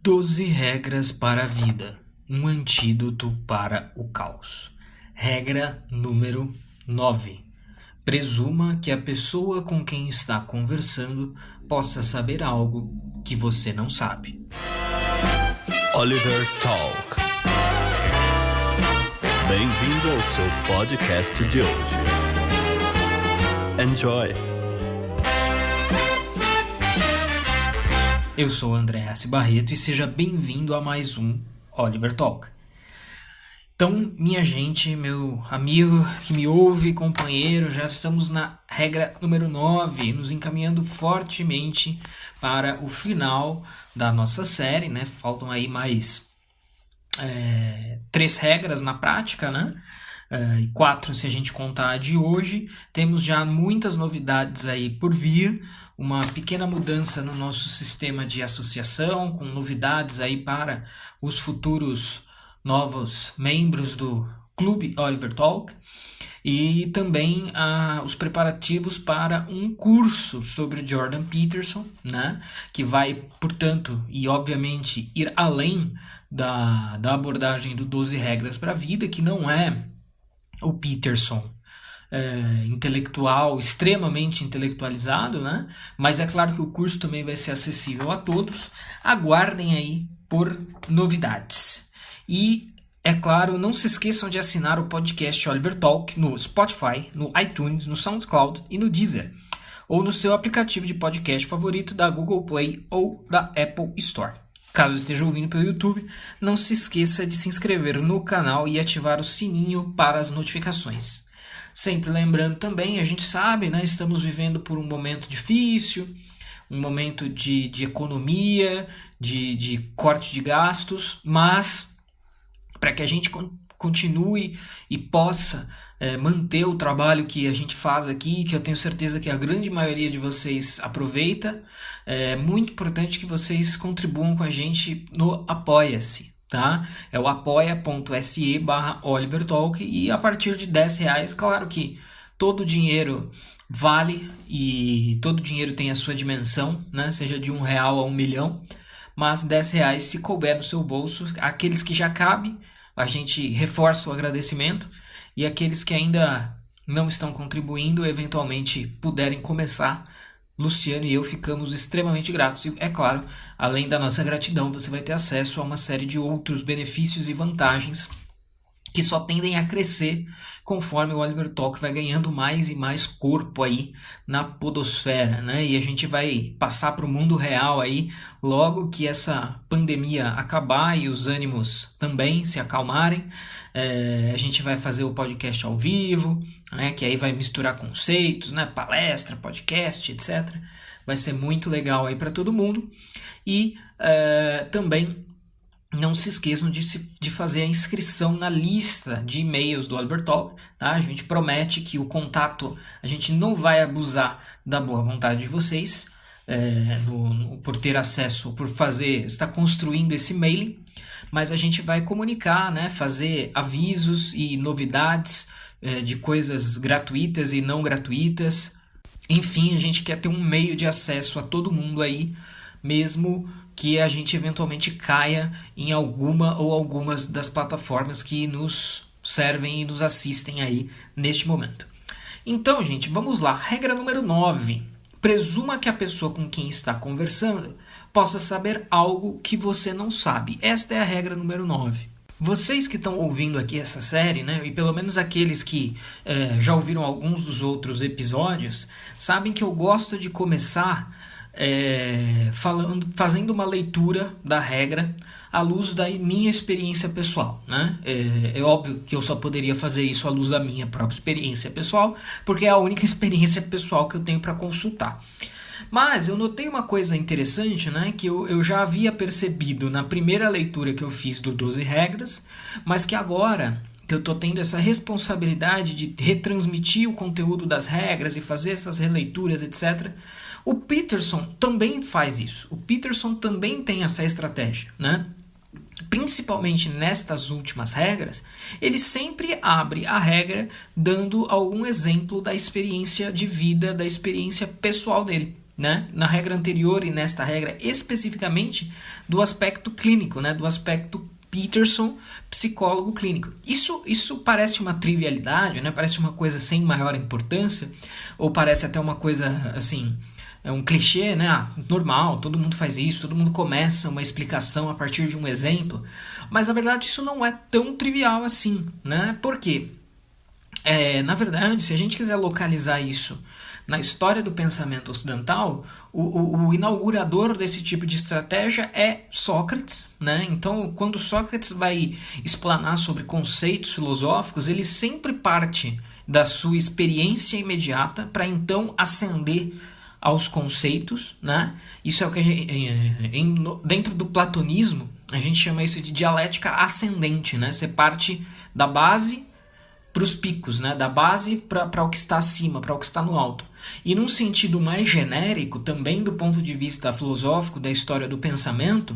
12 regras para a vida, um antídoto para o caos. Regra número 9. Presuma que a pessoa com quem está conversando possa saber algo que você não sabe. Oliver Talk. Bem-vindo ao seu podcast de hoje. Enjoy! Eu sou André S. Barreto e seja bem-vindo a mais um Oliver Talk. Então, minha gente, meu amigo que me ouve, companheiro, já estamos na regra número 9, nos encaminhando fortemente para o final da nossa série, né? Faltam aí mais 3 regras na prática, né? E 4 se a gente contar a de hoje. Temos já muitas novidades aí por vir, uma pequena mudança no nosso sistema de associação, com novidades aí para os futuros novos membros do Clube Oliver Talk, e também os preparativos para um curso sobre Jordan Peterson, né, que vai, portanto, e obviamente ir além da abordagem do 12 regras para a vida, que não é o Peterson intelectual, extremamente intelectualizado, né? Mas é claro que o curso também vai ser acessível a todos. Aguardem aí por novidades. E, é claro, não se esqueçam de assinar o podcast Oliver Talk no Spotify, no iTunes, no SoundCloud e no Deezer, ou no seu aplicativo de podcast favorito da Google Play ou da Apple Store. Caso esteja ouvindo pelo YouTube, não se esqueça de se inscrever no canal e ativar o sininho para as notificações. Sempre lembrando também, a gente sabe, né, estamos vivendo por um momento difícil, um momento de economia, de corte de gastos, mas para que a gente continue e possa manter o trabalho que a gente faz aqui, que eu tenho certeza que a grande maioria de vocês aproveita, é muito importante que vocês contribuam com a gente no Apoia-se. Tá? É o apoia.se/OliverTalk, e a partir de R$10, claro que todo dinheiro vale e todo dinheiro tem a sua dimensão, né? Seja de R$1 a 1 milhão, mas R$10 se couber no seu bolso. Aqueles que já cabem, a gente reforça o agradecimento, e aqueles que ainda não estão contribuindo, eventualmente puderem começar, Luciano e eu ficamos extremamente gratos. E, é claro, além da nossa gratidão, você vai ter acesso a uma série de outros benefícios e vantagens que só tendem a crescer conforme o Oliver Talk vai ganhando mais e mais corpo aí na podosfera, né? E a gente vai passar para o mundo real aí logo que essa pandemia acabar e os ânimos também se acalmarem. A gente vai fazer o podcast ao vivo, né? Que aí vai misturar conceitos, né? Palestra, podcast, etc. Vai ser muito legal aí para todo mundo. E também não se esqueçam de fazer a inscrição na lista de e-mails do Oliver Talk, tá? A gente promete que o contato, a gente não vai abusar da boa vontade de vocês, por ter acesso, por estar construindo esse mailing, mas a gente vai comunicar, né? Fazer avisos e novidades de coisas gratuitas e não gratuitas. Enfim, a gente quer ter um meio de acesso a todo mundo aí, mesmo que a gente eventualmente caia em alguma ou algumas das plataformas que nos servem e nos assistem aí neste momento. Então, gente, vamos lá. Regra número 9. Presuma que a pessoa com quem está conversando possa saber algo que você não sabe. Esta é a regra número 9. Vocês que estão ouvindo aqui essa série, né, e pelo menos aqueles que já ouviram alguns dos outros episódios, sabem que eu gosto de começar fazendo uma leitura da regra à luz da minha experiência pessoal, né? É óbvio que eu só poderia fazer isso à luz da minha própria experiência pessoal, porque é a única experiência pessoal que eu tenho para consultar. Mas eu notei uma coisa interessante, né, que eu já havia percebido na primeira leitura que eu fiz do 12 regras, mas que agora que eu estou tendo essa responsabilidade de retransmitir o conteúdo das regras e fazer essas releituras, etc., o Peterson também faz isso. O Peterson também tem essa estratégia, né? Principalmente nestas últimas regras, ele sempre abre a regra dando algum exemplo da experiência de vida, da experiência pessoal dele. né, na regra anterior e nesta regra especificamente do aspecto clínico, né, do aspecto Peterson, psicólogo clínico. Isso parece uma trivialidade, né, parece uma coisa sem maior importância, ou parece até uma coisa assim, é um clichê, né, normal, todo mundo faz isso, todo mundo começa uma explicação a partir de um exemplo, mas na verdade isso não é tão trivial assim, né, por quê? Na verdade, se a gente quiser localizar isso na história do pensamento ocidental, o inaugurador desse tipo de estratégia é Sócrates, né? Então, quando Sócrates vai explanar sobre conceitos filosóficos, ele sempre parte da sua experiência imediata para então ascender aos conceitos, né? Isso é o que dentro do platonismo a gente chama isso de dialética ascendente, né? Você parte da base para os picos, né? Da base para o que está acima, para o que está no alto. E num sentido mais genérico, também do ponto de vista filosófico da história do pensamento,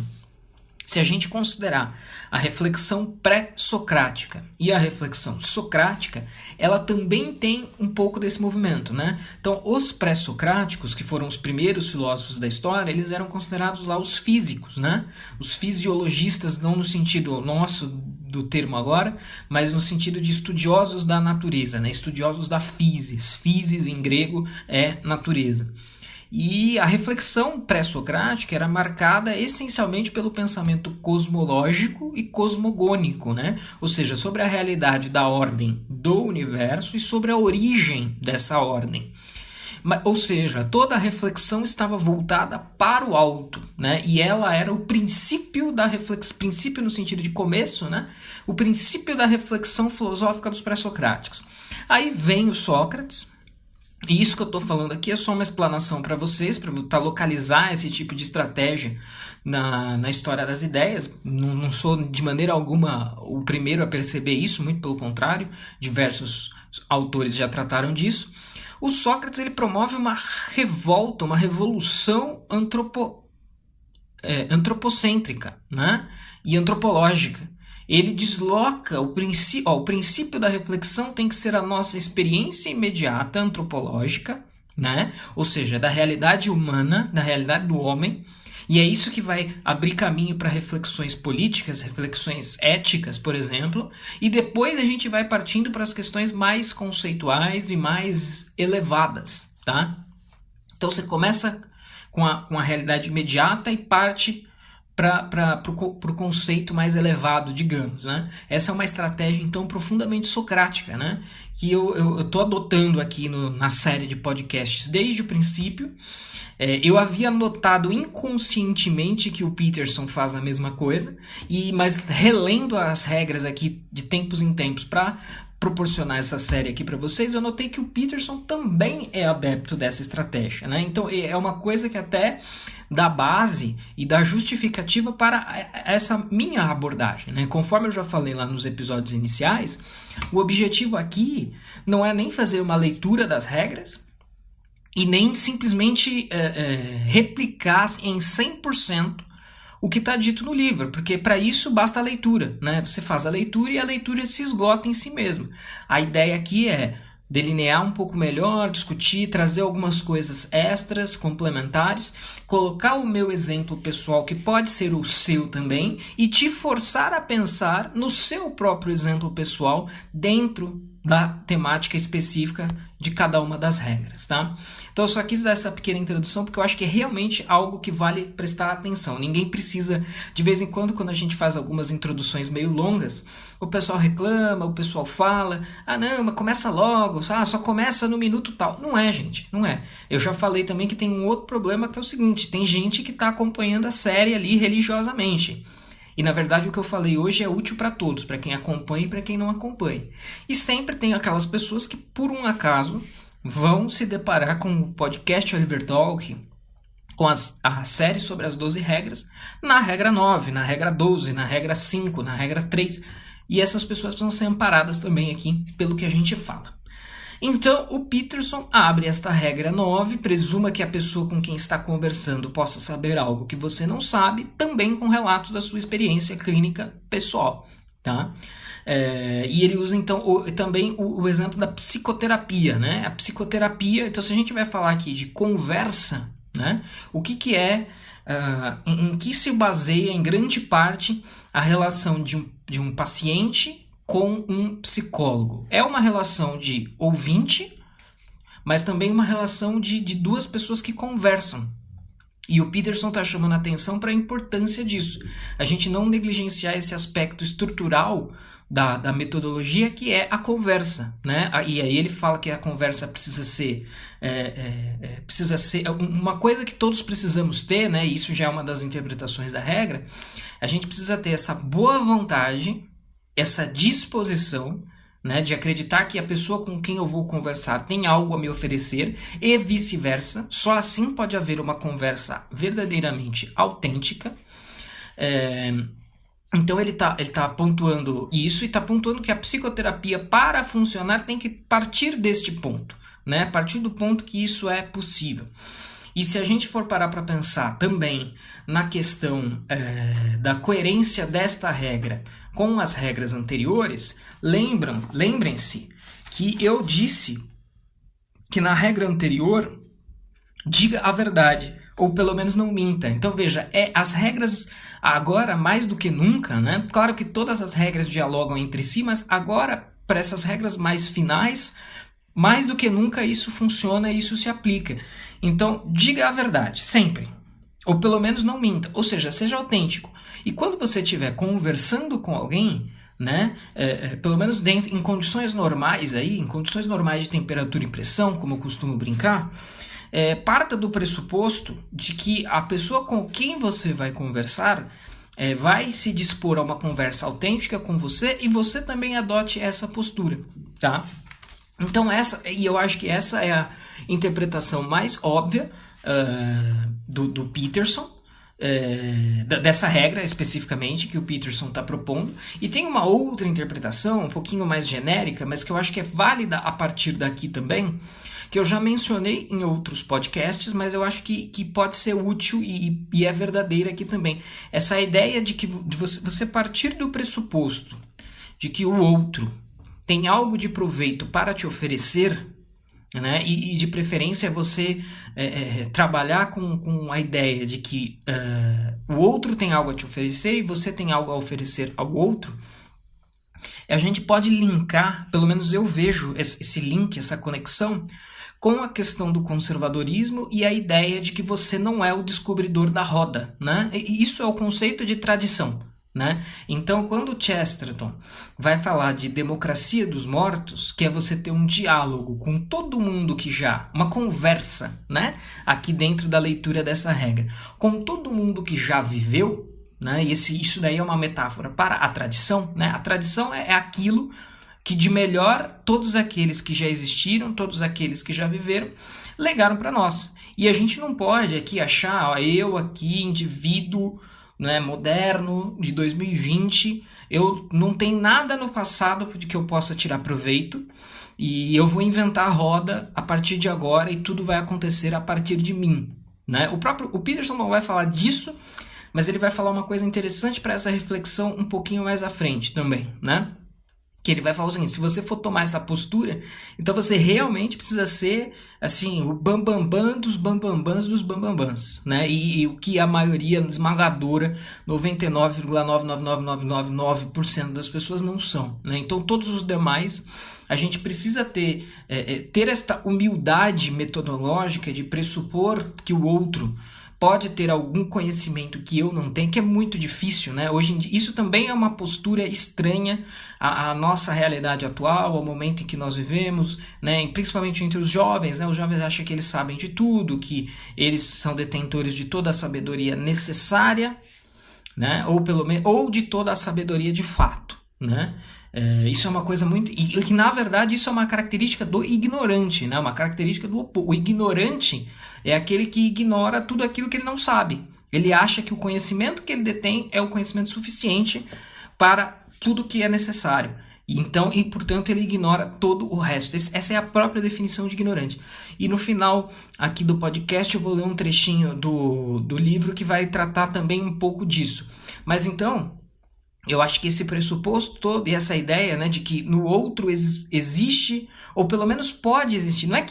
se a gente considerar a reflexão pré-socrática e a reflexão socrática, ela também tem um pouco desse movimento, né? Então, os pré-socráticos, que foram os primeiros filósofos da história, eles eram considerados lá os físicos, né? Os fisiologistas, não no sentido nosso do termo agora, mas no sentido de estudiosos da natureza, né? Estudiosos da physis. Physis em grego é natureza. E a reflexão pré-socrática era marcada essencialmente pelo pensamento cosmológico e cosmogônico, né? Ou seja, sobre a realidade da ordem do universo e sobre a origem dessa ordem. Ou seja, toda a reflexão estava voltada para o alto, né? E ela era o princípio da reflexão, princípio no sentido de começo, né? O princípio da reflexão filosófica dos pré-socráticos. Aí vem o Sócrates. E isso que eu estou falando aqui é só uma explanação para vocês, para localizar esse tipo de estratégia na história das ideias. Não sou de maneira alguma o primeiro a perceber isso, muito pelo contrário, diversos autores já trataram disso. O Sócrates ele promove uma revolta, uma revolução antropocêntrica, né? E antropológica. Ele desloca o princípio da reflexão tem que ser a nossa experiência imediata antropológica, né? Ou seja, da realidade humana, da realidade do homem, e é isso que vai abrir caminho para reflexões políticas, reflexões éticas, por exemplo, e depois a gente vai partindo para as questões mais conceituais e mais elevadas, tá? Então você começa com a realidade imediata e parte para o conceito mais elevado, digamos, né? Essa é uma estratégia, então, profundamente socrática, né? Que eu estou adotando aqui na série de podcasts desde o princípio. Eu havia notado inconscientemente que o Peterson faz a mesma coisa, mas relendo as regras aqui de tempos em tempos para proporcionar essa série aqui para vocês, eu notei que o Peterson também é adepto dessa estratégia, né? Então é uma coisa que até dá base e dá justificativa para essa minha abordagem, né? Conforme eu já falei lá nos episódios iniciais, o objetivo aqui não é nem fazer uma leitura das regras e nem simplesmente replicar em 100% o que está dito no livro, porque para isso basta a leitura, né? Você faz a leitura e a leitura se esgota em si mesma. A ideia aqui é delinear um pouco melhor, discutir, trazer algumas coisas extras, complementares, colocar o meu exemplo pessoal, que pode ser o seu também, e te forçar a pensar no seu próprio exemplo pessoal dentro da temática específica de cada uma das regras, tá? Então eu só quis dar essa pequena introdução porque eu acho que é realmente algo que vale prestar atenção. Ninguém precisa, de vez em quando a gente faz algumas introduções meio longas, o pessoal reclama, o pessoal fala, não, mas começa logo, só começa no minuto tal. Não é, gente, não é. Eu já falei também que tem um outro problema que é o seguinte, tem gente que está acompanhando a série ali religiosamente. E na verdade o que eu falei hoje é útil para todos, para quem acompanha e para quem não acompanha. E sempre tem aquelas pessoas que por um acaso vão se deparar com o podcast Oliver Talk, com a série sobre as 12 regras, na regra 9, na regra 12, na regra 5, na regra 3. E essas pessoas precisam ser amparadas também aqui pelo que a gente fala. Então, o Peterson abre esta regra 9, presuma que a pessoa com quem está conversando possa saber algo que você não sabe, também com relatos da sua experiência clínica pessoal, tá? E ele usa, então, também o exemplo da psicoterapia, né? A psicoterapia, então, se a gente vai falar aqui de conversa, né? O que é, em que se baseia em grande parte a relação de um paciente com um psicólogo? É uma relação de ouvinte, mas também uma relação de duas pessoas que conversam. E o Peterson está chamando a atenção para a importância disso. A gente não negligenciar esse aspecto estrutural da metodologia, que é a conversa, né? E aí ele fala que a conversa precisa ser uma coisa que todos precisamos ter, né? Isso já é uma das interpretações da regra. A gente precisa ter essa boa vontade, essa disposição, né, de acreditar que a pessoa com quem eu vou conversar tem algo a me oferecer e vice-versa. Só assim pode haver uma conversa verdadeiramente autêntica. Então ele tá pontuando isso e está pontuando que a psicoterapia, para funcionar, tem que partir deste ponto, né? A partir do ponto que isso é possível. E se a gente for parar para pensar também na questão da coerência desta regra com as regras anteriores, lembrem-se que eu disse que na regra anterior, diga a verdade, ou pelo menos não minta. Então veja, as regras agora mais do que nunca, né? Claro que todas as regras dialogam entre si, mas agora para essas regras mais finais, mais do que nunca isso funciona e isso se aplica. Então diga a verdade, sempre. Ou pelo menos não minta, ou seja, seja autêntico. E quando você estiver conversando com alguém, né, pelo menos em condições normais, em condições normais de temperatura e pressão, como eu costumo brincar, parta do pressuposto de que a pessoa com quem você vai conversar vai se dispor a uma conversa autêntica com você e você também adote essa postura, tá? Então eu acho que essa é a interpretação mais óbvia do Peterson, dessa regra especificamente que o Peterson está propondo. E tem uma outra interpretação um pouquinho mais genérica, mas que eu acho que é válida a partir daqui também, que eu já mencionei em outros podcasts, mas eu acho que pode ser útil e é verdadeira aqui também. Essa ideia de que você partir do pressuposto de que o outro tem algo de proveito para te oferecer, né? E de preferência você trabalhar com a ideia de que o outro tem algo a te oferecer e você tem algo a oferecer ao outro. A gente pode linkar, pelo menos eu vejo esse link, essa conexão, com a questão do conservadorismo e a ideia de que você não é o descobridor da roda, né? E isso é o conceito de tradição, né? Então, quando Chesterton vai falar de democracia dos mortos, que é você ter um diálogo com todo mundo que uma conversa, né? Aqui dentro da leitura dessa regra, com todo mundo que já viveu, né? E isso daí é uma metáfora para a tradição, né? A tradição é aquilo que de melhor todos aqueles que já existiram, todos aqueles que já viveram, legaram para nós. E a gente não pode aqui achar, eu aqui, indivíduo, né, moderno, de 2020, eu não tenho nada no passado de que eu possa tirar proveito e eu vou inventar a roda a partir de agora e tudo vai acontecer a partir de mim, né? O Peterson não vai falar disso, mas ele vai falar uma coisa interessante para essa reflexão um pouquinho mais à frente também, né? Que ele vai falar o seguinte: se você for tomar essa postura, então você realmente precisa ser assim, o bambambam dos bambambans dos bambambans, né? E o que a maioria esmagadora, 99,99999% das pessoas não são, né? Então todos os demais, a gente precisa ter esta humildade metodológica de pressupor que o outro pode ter algum conhecimento que eu não tenho, que é muito difícil, né? Hoje em dia, isso também é uma postura estranha à nossa realidade atual, ao momento em que nós vivemos, né? E principalmente entre os jovens, né? Os jovens acham que eles sabem de tudo, que eles são detentores de toda a sabedoria necessária, né? Ou de toda a sabedoria de fato, né? Isso é uma coisa muito... E que, na verdade, isso é uma característica do ignorante, né? Uma característica do oposto. O ignorante é aquele que ignora tudo aquilo que ele não sabe. Ele acha que o conhecimento que ele detém é o conhecimento suficiente para tudo que é necessário. E portanto, ele ignora todo o resto. Essa é a própria definição de ignorante. E no final aqui do podcast eu vou ler um trechinho do livro que vai tratar também um pouco disso. Mas então... Eu acho que esse pressuposto todo e essa ideia, né, de que no outro existe, ou pelo menos pode existir, não é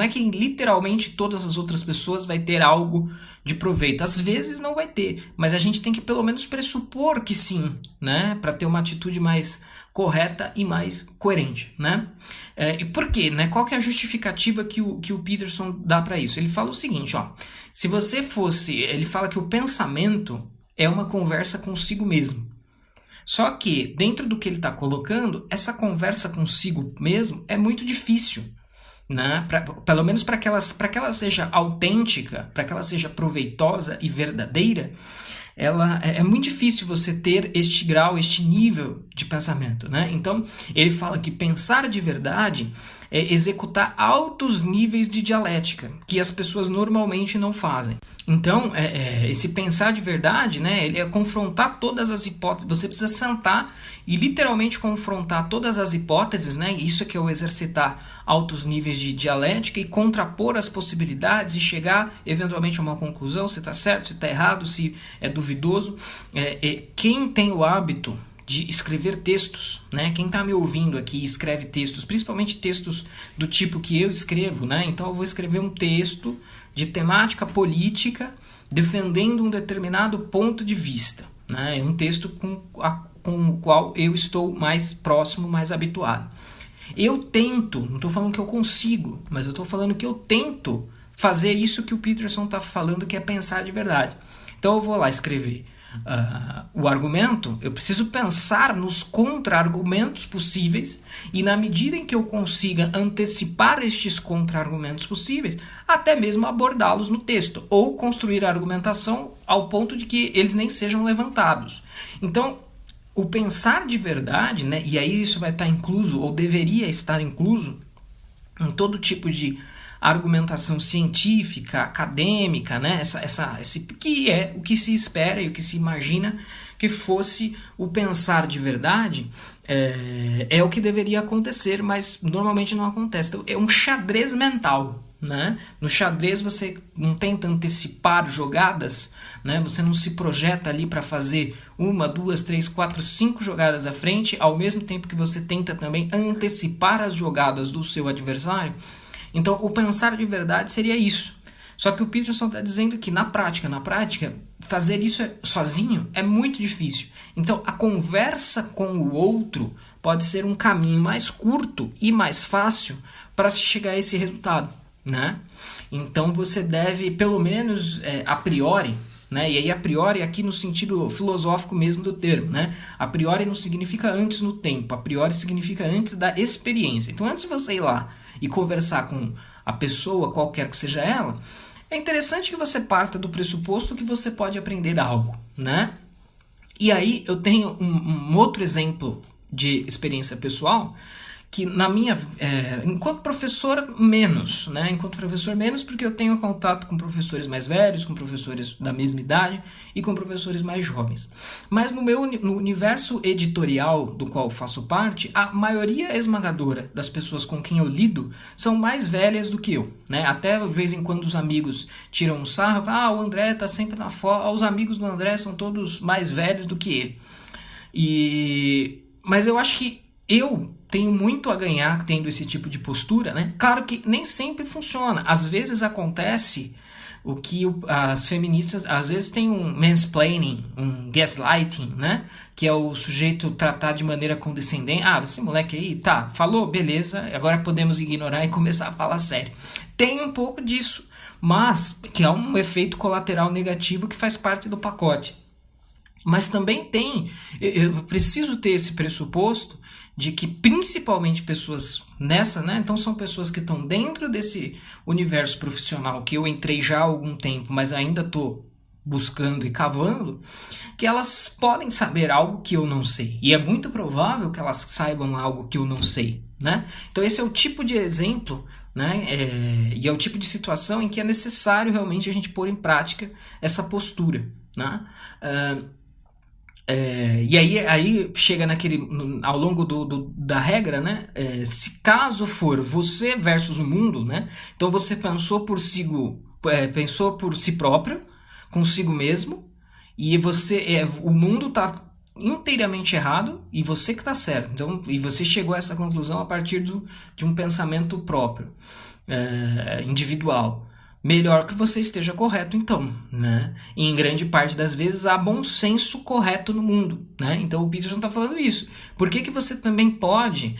que literalmente todas as outras pessoas vai ter algo de proveito. Às vezes não vai ter, mas a gente tem que pelo menos pressupor que sim, né, para ter uma atitude mais correta e mais coerente, né? E por quê, né? Qual que é a justificativa que o Peterson dá para isso? Ele fala o seguinte, ó, se você fosse, ele fala que o pensamento é uma conversa consigo mesmo. Só que, dentro do que ele está colocando, essa conversa consigo mesmo é muito difícil. Né? Pelo menos para que ela seja autêntica, para que ela seja proveitosa e verdadeira, é muito difícil você ter este grau, este nível de pensamento. Né? Então, ele fala que pensar de verdade é executar altos níveis de dialética, que as pessoas normalmente não fazem. Então, esse pensar de verdade, né, ele é confrontar todas as hipóteses. Você precisa sentar e literalmente confrontar todas as hipóteses, né, isso que é o exercitar altos níveis de dialética e contrapor as possibilidades e chegar eventualmente a uma conclusão, se está certo, se está errado, se é duvidoso. Quem tem o hábito de escrever textos, né? Quem está me ouvindo aqui escreve textos, principalmente textos do tipo que eu escrevo, né? Então eu vou escrever um texto de temática política defendendo um determinado ponto de vista, né? É um texto com o qual eu estou mais próximo, mais habituado. Eu tento, não estou falando que eu consigo, mas eu estou falando que eu tento fazer isso que o Peterson está falando, que é pensar de verdade. Então eu vou lá escrever o argumento, eu preciso pensar nos contra-argumentos possíveis e na medida em que eu consiga antecipar estes contra-argumentos possíveis, até mesmo abordá-los no texto ou construir a argumentação ao ponto de que eles nem sejam levantados. Então, o pensar de verdade, né, e aí isso vai estar incluso ou deveria estar incluso em todo tipo de argumentação científica, acadêmica, né? Esse que é o que se espera e o que se imagina que fosse o pensar de verdade, é o que deveria acontecer, mas normalmente não acontece. Então, é um xadrez mental. Né? No xadrez você não tenta antecipar jogadas, né? Você não se projeta ali para fazer 1, 2, 3, 4, 5 jogadas à frente, ao mesmo tempo que você tenta também antecipar as jogadas do seu adversário. Então, o pensar de verdade seria isso. Só que o Peterson está dizendo que na prática, fazer isso sozinho é muito difícil. Então, a conversa com o outro pode ser um caminho mais curto e mais fácil para se chegar a esse resultado, né? Então, você deve, pelo menos a priori, né? E aí a priori aqui no sentido filosófico mesmo do termo, né? A priori não significa antes no tempo, a priori significa antes da experiência. Então, antes de você ir lá e conversar com a pessoa, qualquer que seja ela, é interessante que você parta do pressuposto que você pode aprender algo, né? E aí eu tenho um outro exemplo de experiência pessoal que na minha, enquanto professor menos, né? Enquanto professor menos porque eu tenho contato com professores mais velhos, com professores da mesma idade e com professores mais jovens. Mas no universo editorial do qual faço parte, a maioria esmagadora das pessoas com quem eu lido são mais velhas do que eu, né? Até de vez em quando os amigos tiram um sarro, o André tá sempre na foto, os amigos do André são todos mais velhos do que ele. Mas eu acho que eu tenho muito a ganhar tendo esse tipo de postura, né? Claro que nem sempre funciona. Às vezes acontece o que as feministas, às vezes tem um mansplaining, um gaslighting, né? Que é o sujeito tratar de maneira condescendente. Esse moleque aí, tá, falou, beleza, agora podemos ignorar e começar a falar sério. Tem um pouco disso, mas que é um efeito colateral negativo que faz parte do pacote. Mas também tem, eu preciso ter esse pressuposto de que principalmente pessoas nessa, né? Então são pessoas que estão dentro desse universo profissional que eu entrei já há algum tempo, mas ainda estou buscando e cavando, que elas podem saber algo que eu não sei. E é muito provável que elas saibam algo que eu não sei, né? Então esse é o tipo de exemplo, né? E é o tipo de situação em que é necessário realmente a gente pôr em prática essa postura, né? E aí chega ao longo da regra, né? Se caso for você versus o mundo, né? Então você pensou por si próprio, consigo mesmo, e o mundo está inteiramente errado e você que está certo. Então, e você chegou a essa conclusão a partir de um pensamento próprio, individual. Melhor que você esteja correto, então, né? E em grande parte das vezes há bom senso correto no mundo, né? Então o Peterson está falando isso. Por que você também pode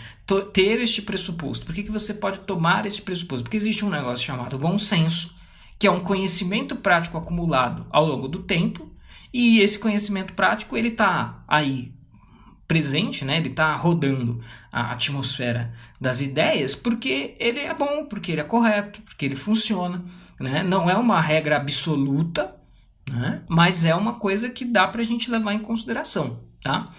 ter este pressuposto? Por que você pode tomar este pressuposto? Porque existe um negócio chamado bom senso, que é um conhecimento prático acumulado ao longo do tempo, e esse conhecimento prático ele está aí presente, né? Ele está rodando a atmosfera das ideias porque ele é bom, porque ele é correto, porque ele funciona, né? Não é uma regra absoluta, né? Mas é uma coisa que dá para a gente levar em consideração, tá?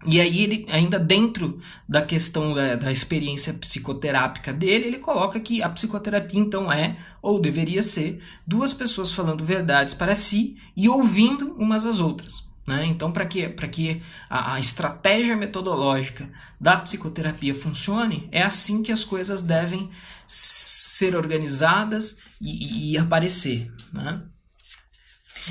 E aí ele, ainda dentro da questão da experiência psicoterápica dele, ele coloca que a psicoterapia então é, ou deveria ser, duas pessoas falando verdades para si e ouvindo umas às outras. Né? Então, para que a estratégia metodológica da psicoterapia funcione, é assim que as coisas devem ser organizadas e aparecer. Né?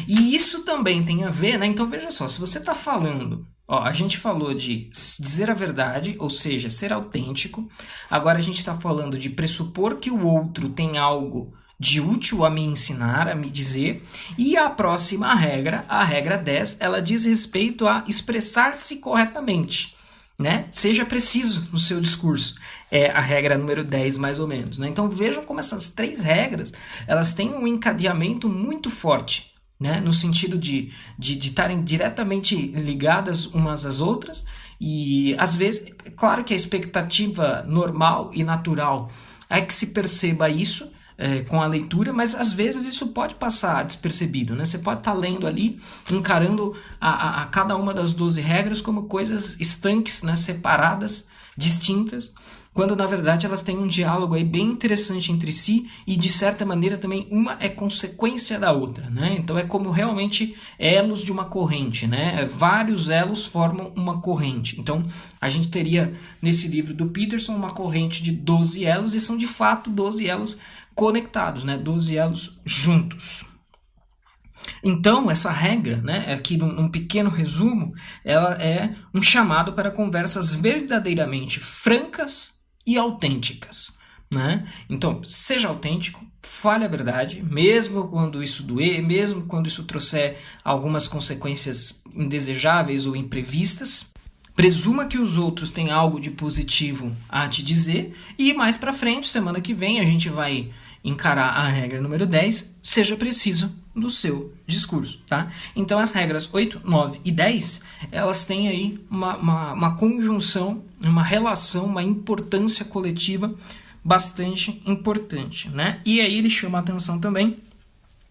E isso também tem a ver, né? Então veja só, se você está falando, a gente falou de dizer a verdade, ou seja, ser autêntico, agora a gente está falando de pressupor que o outro tem algo de útil a me ensinar, a me dizer, e a próxima regra, a regra 10, ela diz respeito a expressar-se corretamente, né? Seja preciso no seu discurso, é a regra número 10 mais ou menos, né? Então vejam como essas três regras, elas têm um encadeamento muito forte, né? No sentido de estarem diretamente ligadas umas às outras, e às vezes, claro que a expectativa normal e natural é que se perceba isso, com a leitura, mas às vezes isso pode passar despercebido, né? Você pode estar lendo ali, encarando a cada uma das 12 regras como coisas estanques, né? Separadas, distintas, quando na verdade elas têm um diálogo aí bem interessante entre si e de certa maneira também uma é consequência da outra, né? Então é como realmente elos de uma corrente, né? Vários elos formam uma corrente. Então a gente teria nesse livro do Peterson uma corrente de 12 elos e são de fato 12 elos conectados, né? 12 elos juntos. Então, essa regra, né, aqui num pequeno resumo, ela é um chamado para conversas verdadeiramente francas e autênticas. Né? Então, seja autêntico, fale a verdade, mesmo quando isso doer, mesmo quando isso trouxer algumas consequências indesejáveis ou imprevistas. Presuma que os outros têm algo de positivo a te dizer e mais para frente, semana que vem, a gente vai encarar a regra número 10, seja preciso no seu discurso, tá? Então as regras 8, 9 e 10, elas têm aí uma conjunção, uma relação, uma importância coletiva bastante importante, né? E aí ele chama a atenção também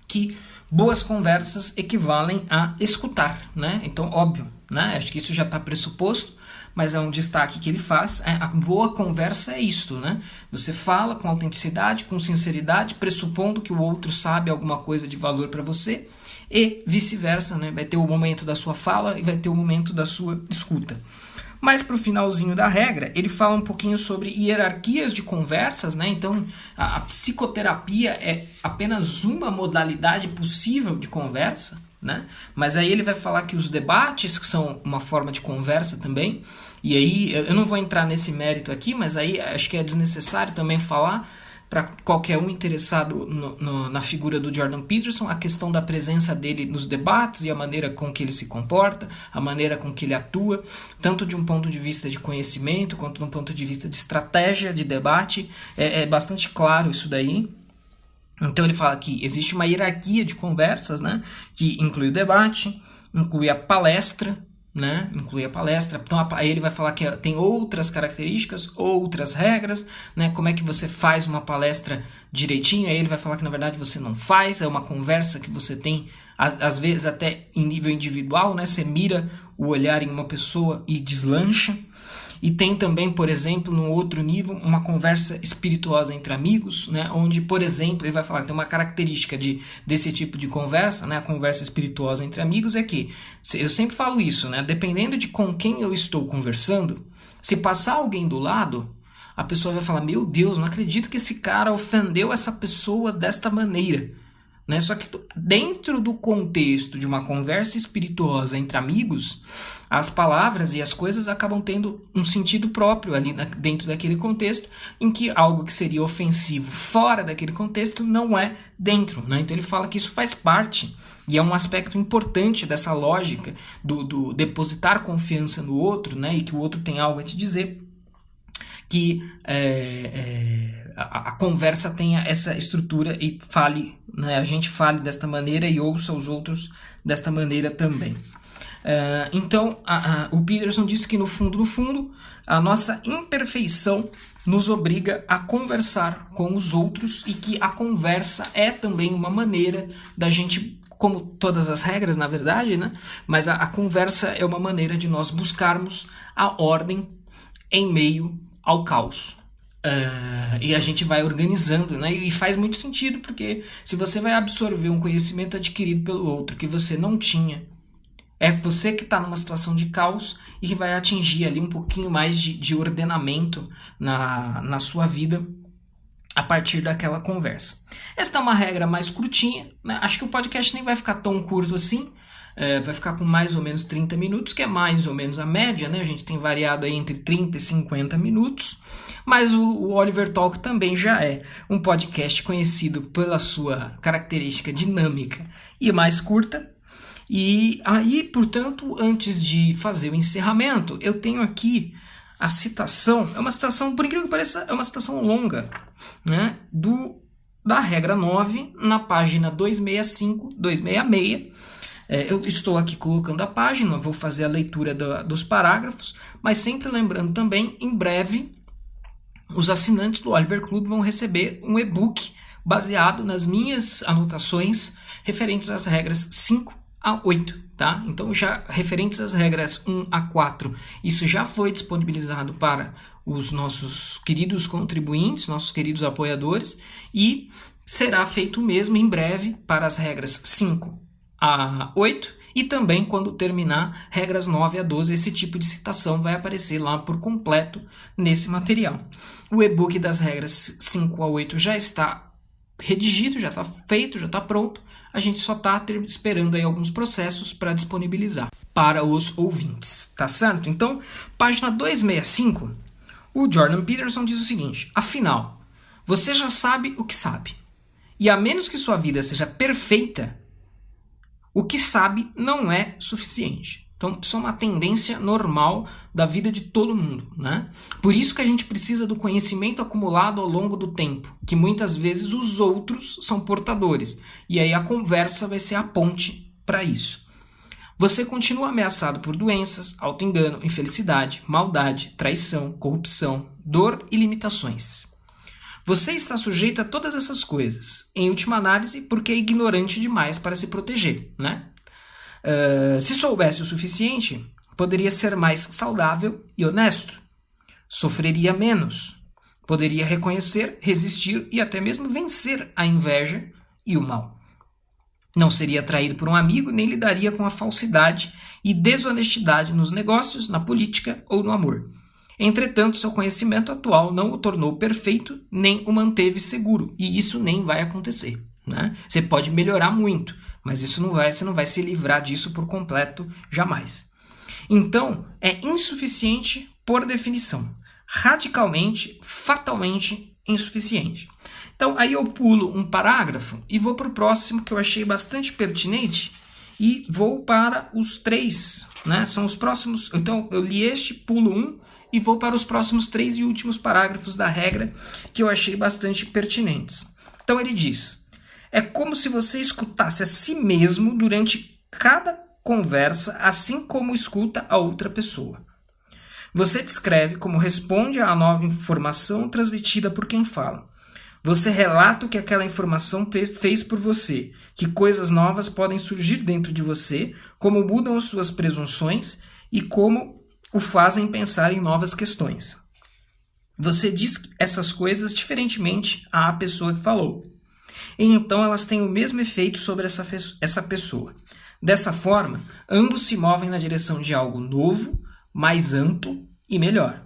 que boas conversas equivalem a escutar, né? Então, óbvio, né? Acho que isso já está pressuposto, mas é um destaque que ele faz. A boa conversa é isto, né? Você fala com autenticidade, com sinceridade, pressupondo que o outro sabe alguma coisa de valor para você e vice-versa, né? Vai ter o momento da sua fala e vai ter o momento da sua escuta. Mas para o finalzinho da regra, ele fala um pouquinho sobre hierarquias de conversas, né? Então, a psicoterapia é apenas uma modalidade possível de conversa, né? Mas aí ele vai falar que os debates, que são uma forma de conversa também, e aí eu não vou entrar nesse mérito aqui, mas aí acho que é desnecessário também falar para qualquer um interessado na figura do Jordan Peterson, a questão da presença dele nos debates e a maneira com que ele se comporta, a maneira com que ele atua, tanto de um ponto de vista de conhecimento, quanto de um ponto de vista de estratégia de debate, é bastante claro isso daí. Então ele fala que existe uma hierarquia de conversas, né, que inclui o debate, inclui a palestra, né? Inclui a palestra. Então aí ele vai falar que tem outras características, outras regras, né? Como é que você faz uma palestra direitinho. Aí ele vai falar que na verdade você não faz, é uma conversa que você tem às vezes até em nível individual, né? Você mira o olhar em uma pessoa e deslancha. E tem também, por exemplo, no outro nível, uma conversa espirituosa entre amigos, né? Onde, por exemplo, ele vai falar que tem uma característica desse tipo de conversa, né? A conversa espirituosa entre amigos é que, eu sempre falo isso, né? Dependendo de com quem eu estou conversando, se passar alguém do lado, a pessoa vai falar, meu Deus, não acredito que esse cara ofendeu essa pessoa desta maneira. né? Só que dentro do contexto de uma conversa espirituosa entre amigos, as palavras e as coisas acabam tendo um sentido próprio ali dentro daquele contexto, em que algo que seria ofensivo fora daquele contexto não é dentro, né? Então ele fala que isso faz parte e é um aspecto importante dessa lógica do depositar confiança no outro, né? E que o outro tem algo a te dizer, que a conversa tenha essa estrutura e fale, né? A gente fale desta maneira e ouça os outros desta maneira também. Então, o Peterson disse que no fundo, a nossa imperfeição nos obriga a conversar com os outros e que a conversa é também uma maneira da gente, como todas as regras, na verdade, né? Mas a conversa é uma maneira de nós buscarmos a ordem em meio ao caos. E a gente vai organizando, né? E faz muito sentido, porque se você vai absorver um conhecimento adquirido pelo outro que você não tinha, é você que está numa situação de caos e que vai atingir ali um pouquinho mais de ordenamento na sua vida a partir daquela conversa. Esta é uma regra mais curtinha, né? Acho que o podcast nem vai ficar tão curto assim. Vai ficar com mais ou menos 30 minutos, que é mais ou menos a média, né? A gente tem variado aí entre 30 e 50 minutos, mas o Oliver Talk também já é um podcast conhecido pela sua característica dinâmica e mais curta. E aí, portanto, antes de fazer o encerramento, eu tenho aqui a citação, é uma citação, por incrível que pareça, é uma citação longa, né? Da regra 9, na página 265, 266, eu estou aqui colocando a página, vou fazer a leitura dos parágrafos, mas sempre lembrando também, em breve, os assinantes do Oliver Club vão receber um e-book baseado nas minhas anotações referentes às regras 5 a 8, tá? Então, já referentes às regras 1 a 4, isso já foi disponibilizado para os nossos queridos contribuintes, nossos queridos apoiadores, e será feito o mesmo em breve para as regras 5 a 8 e também quando terminar regras 9 a 12, esse tipo de citação vai aparecer lá por completo nesse material. O e-book das regras 5 a 8 já está redigido, já está feito, já está pronto. A gente só está esperando aí alguns processos para disponibilizar para os ouvintes, tá certo? Então, página 265, o Jordan Peterson diz o seguinte: afinal, você já sabe o que sabe, e a menos que sua vida seja perfeita, o que sabe não é suficiente. Então, isso é uma tendência normal da vida de todo mundo, né? Por isso que a gente precisa do conhecimento acumulado ao longo do tempo, que muitas vezes os outros são portadores. E aí a conversa vai ser a ponte para isso. Você continua ameaçado por doenças, auto-engano, infelicidade, maldade, traição, corrupção, dor e limitações. Você está sujeito a todas essas coisas, em última análise, porque é ignorante demais para se proteger, né? Se soubesse o suficiente, poderia ser mais saudável e honesto. Sofreria menos. Poderia reconhecer, resistir e até mesmo vencer a inveja e o mal. Não seria traído por um amigo, nem lidaria com a falsidade e desonestidade nos negócios, na política ou no amor. Entretanto, seu conhecimento atual não o tornou perfeito, nem o manteve seguro. E isso nem vai acontecer, né? Você pode melhorar muito, mas isso você não vai se livrar disso por completo jamais. Então, é insuficiente por definição. Radicalmente, fatalmente insuficiente. Então, aí eu pulo um parágrafo e vou para o próximo, que eu achei bastante pertinente, e vou para os 3, né? São os próximos. Então, eu li este, pulo um, e vou para os próximos 3 e últimos parágrafos da regra, que eu achei bastante pertinentes. Então ele diz: é como se você escutasse a si mesmo durante cada conversa, assim como escuta a outra pessoa. Você descreve como responde à nova informação transmitida por quem fala. Você relata o que aquela informação fez por você, que coisas novas podem surgir dentro de você, como mudam suas presunções e como o fazem pensar em novas questões. Você diz essas coisas diferentemente à pessoa que falou. E então elas têm o mesmo efeito sobre essa pessoa. Dessa forma, ambos se movem na direção de algo novo, mais amplo e melhor.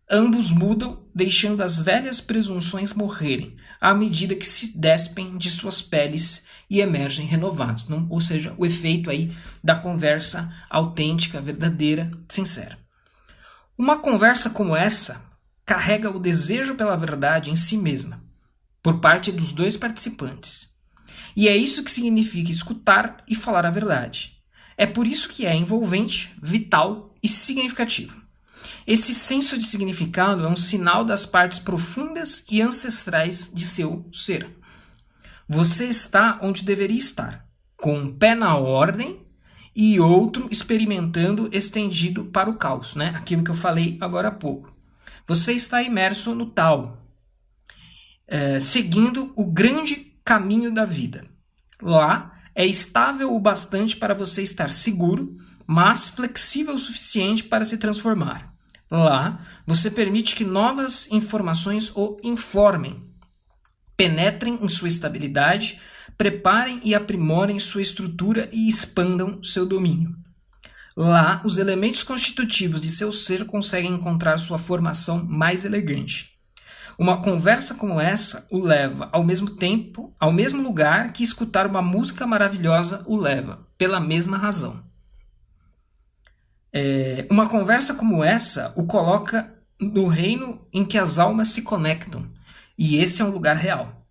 Ambos mudam, deixando as velhas presunções morrerem, à medida que se despem de suas peles e emergem renovados. Ou seja, o efeito aí da conversa autêntica, verdadeira, sincera. Uma conversa como essa carrega o desejo pela verdade em si mesma, por parte dos dois participantes. E é isso que significa escutar e falar a verdade. É por isso que é envolvente, vital e significativo. Esse senso de significado é um sinal das partes profundas e ancestrais de seu ser. Você está onde deveria estar, com um pé na ordem e outro experimentando estendido para o caos, né? Aquilo que eu falei agora há pouco. Você está imerso no tal, seguindo o grande caminho da vida. Lá é estável o bastante para você estar seguro, mas flexível o suficiente para se transformar. Lá, você permite que novas informações o informem, penetrem em sua estabilidade, preparem e aprimorem sua estrutura e expandam seu domínio. Lá, os elementos constitutivos de seu ser conseguem encontrar sua formação mais elegante. Uma conversa como essa o leva, ao mesmo tempo, ao mesmo lugar que escutar uma música maravilhosa o leva, pela mesma razão. Uma conversa como essa o coloca no reino em que as almas se conectam, e esse é um lugar real.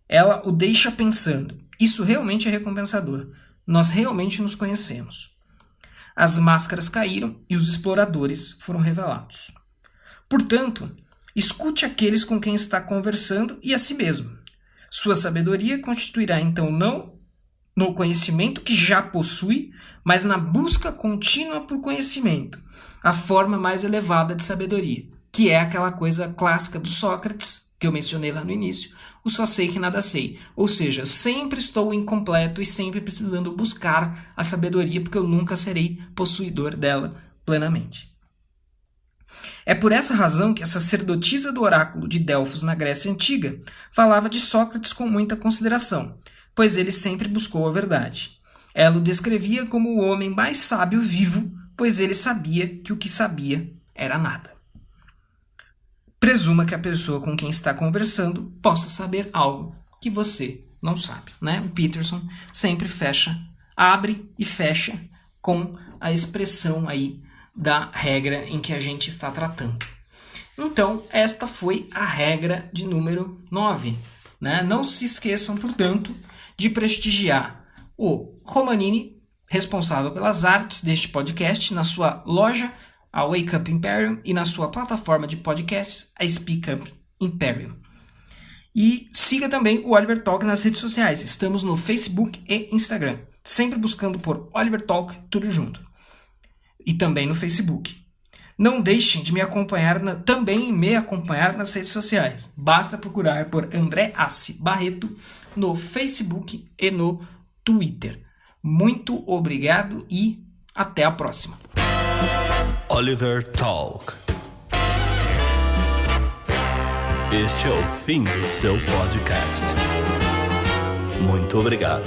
Ela o deixa pensando, isso realmente é recompensador, nós realmente nos conhecemos. As máscaras caíram e os exploradores foram revelados. Portanto, escute aqueles com quem está conversando e a si mesmo. Sua sabedoria constituirá então não no conhecimento que já possui, mas na busca contínua por conhecimento, a forma mais elevada de sabedoria, que é aquela coisa clássica do Sócrates, que eu mencionei lá no início, o só sei que nada sei. Ou seja, sempre estou incompleto e sempre precisando buscar a sabedoria, porque eu nunca serei possuidor dela plenamente. É por essa razão que a sacerdotisa do oráculo de Delfos na Grécia Antiga falava de Sócrates com muita consideração, pois ele sempre buscou a verdade. Ela o descrevia como o homem mais sábio vivo, pois ele sabia que o que sabia era nada. Presuma que a pessoa com quem está conversando possa saber algo que você não sabe, né? O Peterson sempre abre e fecha com a expressão aí da regra em que a gente está tratando. Então, esta foi a regra de número 9. Né? Não se esqueçam, portanto, de prestigiar o Romanini, responsável pelas artes deste podcast, na sua loja, a Wake Up Imperium, e na sua plataforma de podcasts, a Speak Up Imperium. E siga também o Oliver Talk nas redes sociais. Estamos no Facebook e Instagram, sempre buscando por Oliver Talk, tudo junto. E também no Facebook. Não deixem de me acompanhar, me acompanhar nas redes sociais. Basta procurar por André Assi Barreto no Facebook e no Twitter. Muito obrigado e até a próxima. Oliver Talk. Este é o fim do seu podcast. Muito obrigado.